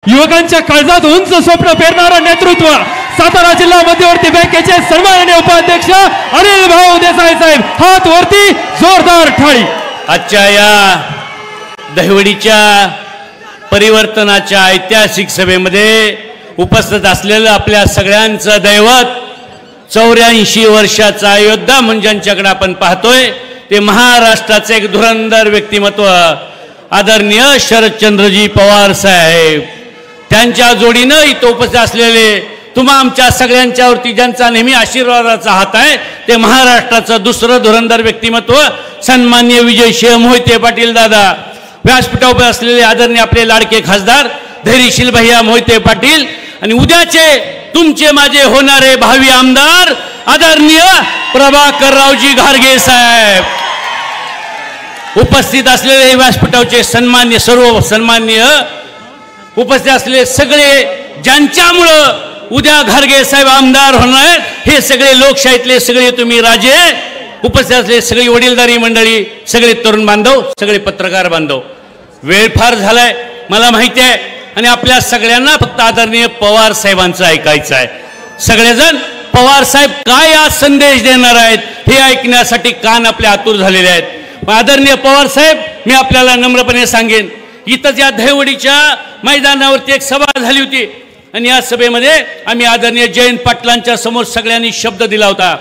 युवकांच्या काळजात उंच स्वप्न पेरणारं नेतृत्व सातारा जिल्हा मध्यवर्ती बँकेचे सन्माननीय उपाध्यक्ष अनिल भाऊ देसाई साहेब, हात वरती, जोरदार टाळी। आजच्या या दहिवडीच्या परिवर्तनाच्या ऐतिहासिक सभेमध्ये उपस्थित असलेलं आपल्या सगळ्यांचं दैवत 84 वर्षाचा योद्धा म्हणजे ज्यांच्याकडे आपण पाहतोय ते महाराष्ट्राचे एक धुरंधर व्यक्तिमत्व आदरणीय शरदचंद्रजी पवार साहेब, त्यांच्या जोडीनं इथं उपस्थित असलेले तुम्हा आमच्या सगळ्यांच्यावरती ज्यांचा नेहमी आशीर्वादाचा हात आहे ते महाराष्ट्राचं दुसरं धुरंधर व्यक्तिमत्व सन्माननीय विजयसिंह मोहिते पाटील दादा, व्यासपीठावर असलेले आदरणीय आपले लाडके खासदार धैर्यशील भैया मोहिते पाटील आणि उद्याचे तुमचे माझे होणारे भावी आमदार आदरणीय प्रभाकररावजी घारगे साहेब, उपस्थित असलेले व्यासपीठावरचे सन्मान्य सर्व सन्मान्य उपस्थित असलेले सगळे ज्यांच्यामुळं उद्या घारगे साहेब आमदार होणार आहेत, हे सगळे लोकशाहीतले सगळे तुम्ही राजे, उपस्थित असलेले सगळी वडीलधारी मंडळी, सगळे तरुण बांधव, सगळे पत्रकार बांधव, वेळ फार झालाय मला माहिती आहे आणि आपल्या सगळ्यांना फक्त आदरणीय पवार साहेबांचं ऐकायचं आहे। सगळेजण पवार साहेब काय आज संदेश देणार आहेत हे ऐकण्यासाठी कान आपले आतुर झालेले आहेत। आदरणीय पवार साहेब, मी आपल्याला नम्रपणे सांगेन, इथं या दहिवडीच्या मैदानावरती एक सभा झाली होती आणि या सभेमध्ये आम्ही आदरणीय जयंत पाटलांच्या समोर सगळ्यांनी शब्द दिला होता,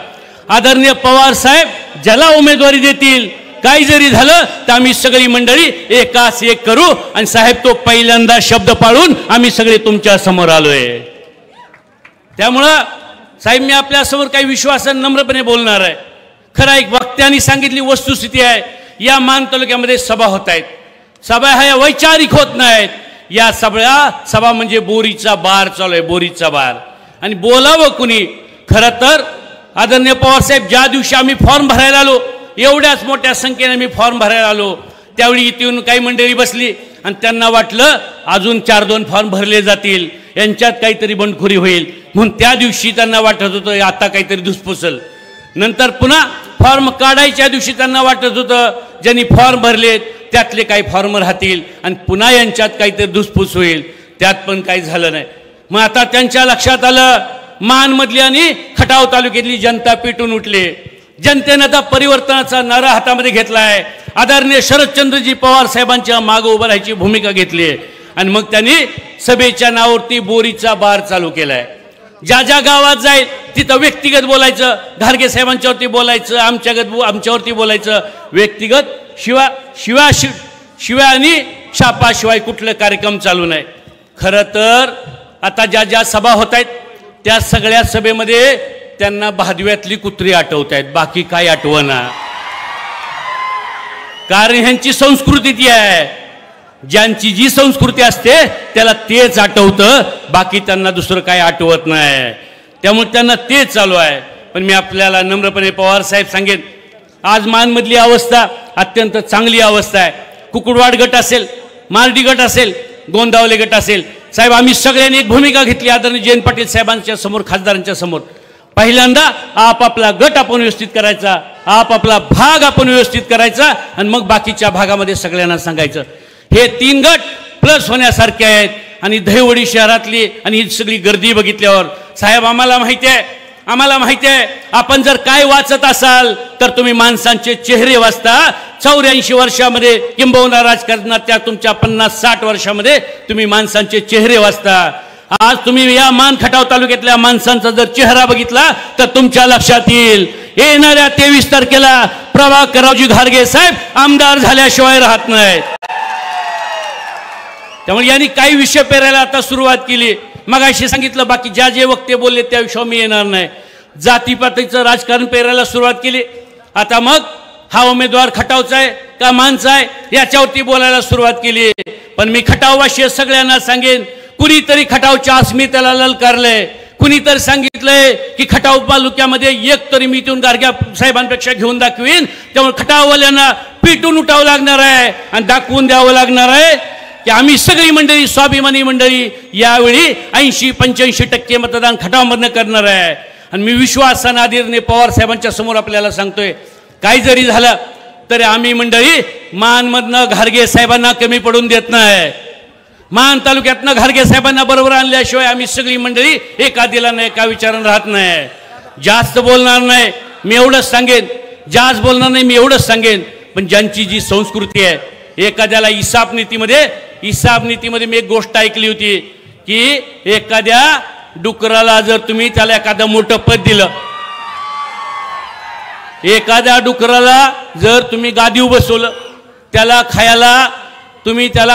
आदरणीय पवार साहेब ज्याला उमेदवारी देतील काही जरी झालं तर आम्ही सगळी मंडळी एकाच एक करू आणि साहेब तो पहिल्यांदा शब्द पाळून आम्ही सगळे तुमच्या समोर आलोय। त्यामुळं साहेब मी आपल्या समोर काही विश्वासाने नम्रपणे बोलणार आहे। खरं एक वक्त्यांनी सांगितली वस्तुस्थिती आहे, या मान तालुक्यामध्ये सभा होत आहेत, सभा ह्या वैचारिक होत नाहीत, या सभा म्हणजे बोरीचा बार चालू आहे, बोरीचा बार, आणि बोलावं कुणी। खरं तर आदरणीय पवार साहेब ज्या दिवशी आम्ही फॉर्म भरायला आलो, एवढ्याच मोठ्या संख्येने मी फॉर्म भरायला आलो, त्यावेळी इथे येऊन काही मंडळी बसली आणि त्यांना वाटलं अजून 4-2 फॉर्म भरले जातील, यांच्यात काहीतरी बंडखोरी होईल म्हणून त्या दिवशी त्यांना वाटत होतं आता काहीतरी धुसफुसल। नंतर पुन्हा फॉर्म काढायच्या दिवशी त्यांना वाटत होतं ज्यांनी फॉर्म भरलेत त्यातले काही फॉर्म राहतील आणि पुन्हा यांच्यात काहीतरी धुसफूस होईल, त्यात पण काही झालं नाही। मग आता त्यांच्या लक्षात आलं मानमधली आणि खटाव तालुक्यातली जनता पेटून उठली, जनतेनं आता परिवर्तनाचा नारा हातामध्ये घेतला आहे, आदरणीय शरदचंद्रजी पवार साहेबांच्या मागे उभं राहायची भूमिका घेतली आहे आणि मग त्यांनी सभेच्या नावावरती बोरीचा बार चालू केलाय। ज्या ज्या गावात जाईल तिथं व्यक्तिगत बोलायचं, घारगे साहेबांच्यावरती बोलायचं, आमच्यावरती बोलायचं, व्यक्तिगत शिव्या आणि शापाशिवाय कुठलं कार्यक्रम चालू नाही। खरं तर आता ज्या ज्या सभा होत आहेत त्या सगळ्या सभेमध्ये त्यांना भादव्यातली कुत्री आठवत आहेत, बाकी काय आठवना, कारण ह्यांची संस्कृती ती आहे, ज्यांची जी संस्कृती असते त्याला तेच आठवतं, बाकी त्यांना दुसरं काय आठवत नाही, त्यामुळे त्यांना तेच चालू आहे। पण मी आपल्याला नम्रपणे पवार साहेब सांगेन, आज मानमधली अवस्था अत्यंत चांगली अवस्था आहे। कुकुडवाड गट असेल, मार्डी गट असेल, गोंदावले गट असेल, साहेब आम्ही सगळ्यांनी एक भूमिका घेतली आदरणीय जयंत पाटील साहेबांच्या समोर, खासदारांच्या समोर, पहिल्यांदा आपापला गट आपण व्यवस्थित करायचा, आपापला भाग आपण व्यवस्थित करायचा आणि मग बाकीच्या भागामध्ये सगळ्यांना सांगायचं। हे 3 गट प्लस होण्यासारखे आहेत आणि दहिवडी शहरातली आणि ही सगळी गर्दी बघितल्यावर साहेब आम्हाला माहिती आहे आपण जर काय वाचत असाल तर तुम्ही माणसांचे चेहरे वाचता। 84 वर्षामध्ये किंबहुना राजकारणात त्या तुमच्या 50-60 वर्षामध्ये तुम्ही माणसांचे चेहरे वाचता। आज तुम्ही या मान खटाव तालुक्यातल्या माणसांचा जर चेहरा बघितला तर तुमच्या लक्षात येईल येणाऱ्या 23 तारखेला प्रभाकररावजी घारगे साहेब आमदार झाल्याशिवाय राहत नाहीत। त्यामुळे यांनी काही विषय पेरायला आता सुरुवात केली, मगाशी सांगितलं बाकी ज्या जे वक्ते बोलले त्या विषयावर मी येणार नाही, जातीपातीचं राजकारण पेरायला सुरुवात केली, आता मग हा उमेदवार खटावचा आहे का मानचा आहे याच्यावरती बोलायला सुरुवात केली। पण मी खटाववाशी सगळ्यांना सांगेन, कुणीतरी खटावच्या अस्मितेला ललकारलंय, कुणीतरी सांगितलंय की खटाव तालुक्यामध्ये एक तरी मी तिथून गारग्या साहेबांपेक्षा घेऊन दाखवीन, त्यामुळे खटाववाल्यांना पिटून उठावं लागणार आहे आणि दाखवून द्यावं लागणार आहे की आम्ही सगळी मंडळी स्वाभिमानी मंडळी यावेळी 80-85% मतदान खटावमधनं करणार आहे। आणि मी विश्वासानं आदरणीय पवार साहेबांच्या समोर आपल्याला सांगतोय, काही जरी झालं तरी आम्ही मंडळी मानमधनं घारगे साहेबांना कमी पडून देत नाही। मान तालुक्यातनं घारगे साहेबांना बरोबर आणल्याशिवाय आम्ही सगळी मंडळी एका दिलानं एका विचारानं राहत नाही. जास्त बोलणार नाही मी एवढंच सांगेन, जास्त बोलणार नाही मी एवढंच सांगेन. पण ज्यांची जी संस्कृती आहे, एखाद्याला हिसाब नीतीमध्ये मी एक गोष्ट ऐकली होती की एखाद्या डुकराला जर तुम्ही त्याला एखादं मोठं पद दिलं, एखाद्या डुकराला जर तुम्ही गादीवर बसवलं, त्याला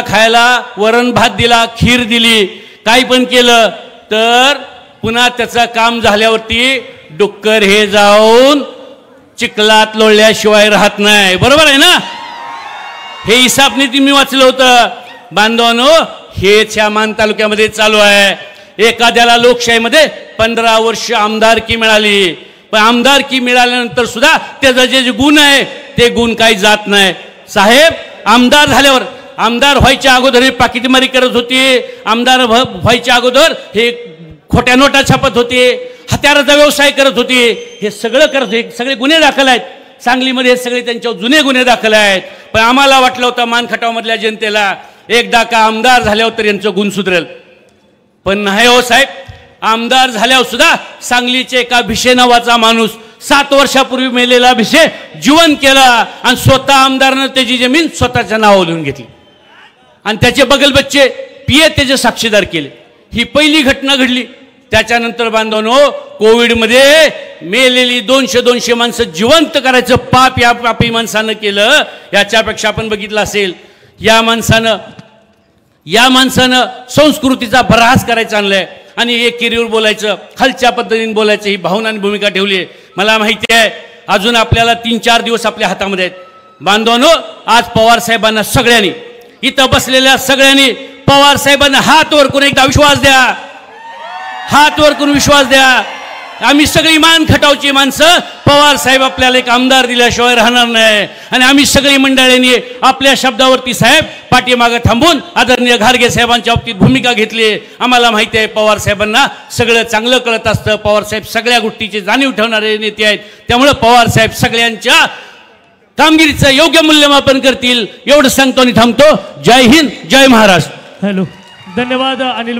खायला वरण भात दिला, खीर दिली, काही पण केलं, तर पुन्हा त्याचं काम झाल्यावरती डुक्कर हे जाऊन चिखलात लोळल्याशिवाय राहत नाही. बरोबर आहे ना? हे हिसाब नीती मी वाचलं होतं. बांधवांनो, हेच ह्या मान तालुक्यामध्ये चालू आहे. एखाद्याला लोकशाहीमध्ये 15 वर्ष आमदारकी मिळाली, पण आमदारकी मिळाल्यानंतर सुद्धा त्याचे जे गुण आहे ते गुण काही जात नाही. साहेब आमदार झाल्यावर, आमदार व्हायच्या अगोदर हे पाकिटमारी करत होते, आमदार व्हायच्या अगोदर हे खोट्या नोटा छापत होते, हत्याराचा व्यवसाय करत होते, हे सगळं करत होते, सगळे गुन्हे दाखल आहेत सांगलीमध्ये, हे सगळे त्यांच्यावर जुने गुन्हे दाखल आहेत. पण आम्हाला वाटलं होतं मानखटावमधल्या जनतेला एकदा का आमदार झाल्यावर तर यांचं गुण सुधरेल, पण नाही हो साहेब. आमदार झाल्यावर सुद्धा सांगलीचे एका भिशे नावाचा माणूस 7 वर्षापूर्वी मेलेला भिशे जिवंत केला आणि स्वतः आमदारानं त्याची जमीन स्वतःच्या नावावर लिहून घेतली आणि त्याचे बगल बच्चे पिये त्याचे साक्षीदार केले. ही पहिली घटना घडली. त्याच्यानंतर बांधवांनो, कोविडमध्ये मेलेली 200 माणसं जिवंत करायचं पाप या पापी माणसानं केलं. याच्यापेक्षा आपण बघितलं असेल, या माणसानं संस्कृतीचा भरास करायचा आणलाय आणि एक केरीवर बोलायचं, खालच्या पद्धतीने बोलायचं, ही भावना आणि भूमिका ठेवली आहे. मला माहिती आहे अजून आपल्याला 3-4 दिवस आपल्या हातामध्ये आहेत. बांधवांनो, आज पवार साहेबांना सगळ्यांनी, इथं बसलेल्या सगळ्यांनी पवार साहेबांना हात वर करून एकदा विश्वास द्या, हात वर करून विश्वास द्या. आम्ही सगळी मान खटावची माणसं, पवार साहेब आपल्याला एक आमदार दिल्याशिवाय राहणार नाही. आणि आम्ही सगळी मंडळींनी आपल्या शब्दावरती साहेब पाठीमागं थांबून आदरणीय घारगे साहेबांच्या बाबतीत भूमिका घेतली. आम्हाला माहिती आहे पवार साहेबांना सगळं चांगलं कळत असतं. पवार साहेब सगळ्या गोष्टीची जाणीव ठेवणारे नेते आहेत. त्यामुळे पवार साहेब सगळ्यांच्या कामगिरीचं योग्य मूल्यमापन करतील एवढं सांगतो आणि थांबतो. जय हिंद, जय महाराष्ट्र. हॅलो, धन्यवाद अनिल.